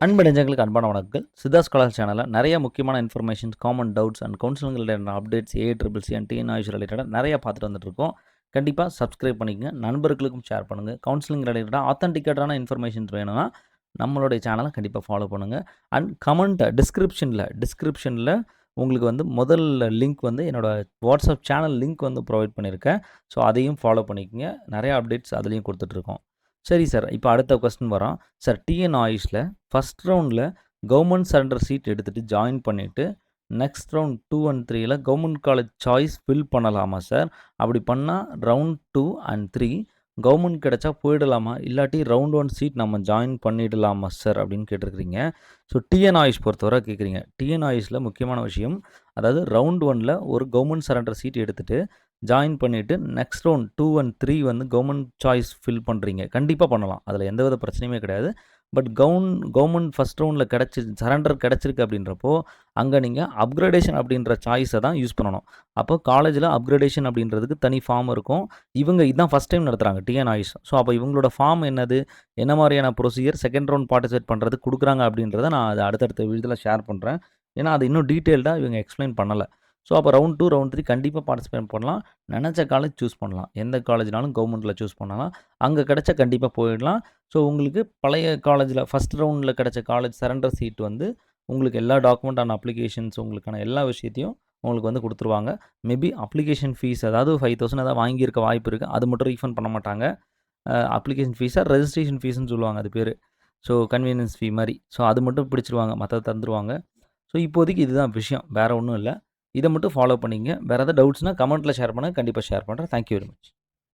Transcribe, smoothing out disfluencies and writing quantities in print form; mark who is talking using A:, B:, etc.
A: அன்பு நெஞ்சங்களுக்கு அன்பான வணக்கங்கள். சித்தா ஸ்காலர் சேனலில் நிறைய முக்கியமான informations, common doubts and counselling related updates, AICC and TN AYUSH ரிலேட்டடாக நிறைய பார்த்துட்டு வந்துட்டுருக்கோம். கண்டிப்பாக சப்ஸ்கிரைப் பண்ணிக்கங்க, நண்பர்களுக்கும் ஷேர் பண்ணுங்கள். கவுன்சிலிங் ரிலேட்டடாக ஆத்தென்டிகேட்டான இன்ஃபர்மேஷன்ஸ் வேணும்னா நம்மளுடைய சேனலை கண்டிப்பாக ஃபாலோ பண்ணுங்கள். அண்ட் கமெண்ட் டிஸ்கிரிப்ஷனில் உங்களுக்கு வந்து முதல் லிங்க் வந்து என்னோடய வாட்ஸ்அப் சேனல் லிங்க் வந்து ப்ரொவைட் பண்ணியிருக்கேன். ஸோ அதையும் ஃபாலோ பண்ணிக்கங்க. நிறைய அப்டேட்ஸ் அதுலேயும் கொடுத்துட்ருக்கோம். சரி சார், இப்போ அடுத்த கொஸ்டின் வரோம். சார், டிஎன்ஆயுஷில் ஃபஸ்ட் ரவுண்டில் கவர்மெண்ட் சரண்டர் சீட் எடுத்துகிட்டு ஜாயின் பண்ணிவிட்டு நெக்ஸ்ட் ரவுண்ட் 2 அண்ட் 3ல் கவர்மெண்ட் காலேஜ் சாய்ஸ் ஃபில் பண்ணலாமா சார்? அப்படி பண்ணால் ரவுண்ட் 2 அண்ட் 3 கவர்மெண்ட் கிடச்சா போயிடலாமா? இல்லாட்டி ரவுண்ட் 1 சீட் நம்ம ஜாயின் பண்ணிடலாமா சார் அப்படின்னு கேட்டிருக்கிறீங்க. ஸோ டிஎன்ஆயுஷ் பொறுத்தவரை கேட்குறீங்க. டிஎன்ஆயுஷில் முக்கியமான விஷயம், அதாவது ரவுண்ட் 1ல் ஒரு கவர்மெண்ட் சரண்டர் சீட் எடுத்துகிட்டு ஜாயின் பண்ணிவிட்டு நெக்ஸ்ட் ரவுண்ட் 2 அண்ட் 3 வந்து கவர்மெண்ட் சாய்ஸ் ஃபில் பண்ணுறீங்க. கண்டிப்பாக பண்ணலாம், அதில் எந்தவித பிரச்சனையுமே கிடையாது. பட் கவர்மெண்ட் ஃபஸ்ட் ரவுண்டில் சரண்டர் கிடச்சிருக்கு அப்படின்றப்போ அங்கே நீங்கள் அப்கிரேடேஷன் அப்படின்ற சாய்ஸை தான் யூஸ் பண்ணணும். அப்போ காலேஜில் அப்கிரேடேஷன் அப்படின்றதுக்கு தனி ஃபார்ம் இருக்கும். இவங்க இதுதான் ஃபஸ்ட் டைம் நடத்துகிறாங்க டிஎன்ஆயுஷ். ஸோ அப்போ இவங்களோட ஃபார்ம் என்னது, என்ன மாதிரியான ப்ரொசீஜர் செகண்ட் ரவுண்ட் பார்ட்டிசிபேட் பண்ணுறதுக்கு கொடுக்குறாங்க அப்படின்றத நான் அதை அடுத்தடுத்த வீடியோவில் ஷேர் பண்ணுறேன். ஏன்னா அது இன்னும் டீட்டெயில்டாக இவங்க எக்ஸ்பிளைன் பண்ணலை. ஸோ அப்போ ரவுண்ட் 2, ரவுண்ட் 3 கண்டிப்பாக பார்ட்டிசிபேட் பண்ணலாம். நினச்ச காலேஜ் சூஸ் பண்ணலாம். எந்த காலேஜ்னாலும் கவர்மெண்ட்டில் சூஸ் பண்ணலாம். அங்கே கிடச்சா கண்டிப்பாக போயிடலாம். ஸோ உங்களுக்கு பழைய காலேஜில் ஃபஸ்ட் ரவுண்டில் கிடச்ச காலேஜ் சரண்டர் சீட் வந்து உங்களுக்கு எல்லா டாக்குமெண்ட் அண்ட் அப்ளிகேஷன்ஸ் உங்களுக்கான எல்லா விஷயத்தையும் உங்களுக்கு வந்து கொடுத்துருவாங்க. மேபி அப்ளிகேஷன் ஃபீஸ் அதாவது 5,000 ஏதாவது வாங்கியிருக்க வாய்ப்பு இருக்குது. அது மட்டும் ரீஃபண்ட் பண்ண மாட்டாங்க. அப்ளிகேஷன் ஃபீஸாக ரெஜிஸ்ட்ரேஷன் ஃபீஸ்ன்னு சொல்லுவாங்க அது பேர். ஸோ கன்வீனியன்ஸ் ஃபீ மாதிரி. ஸோ அது மட்டும் பிடிச்சிருவாங்க, மற்றதை தந்துடுவாங்க. ஸோ இப்போதைக்கு இதுதான் விஷயம், வேறு ஒன்றும் இல்லை. இதை மட்டும் ஃபாலோ பண்ணிங்க. வேறு ஏதாவது டவுட்ஸ்னால் கமெண்ட்டில் ஷேர் பண்ணுங்கள், கண்டிப்பாக ஷேர் பண்ணுறேன். Thank you very much.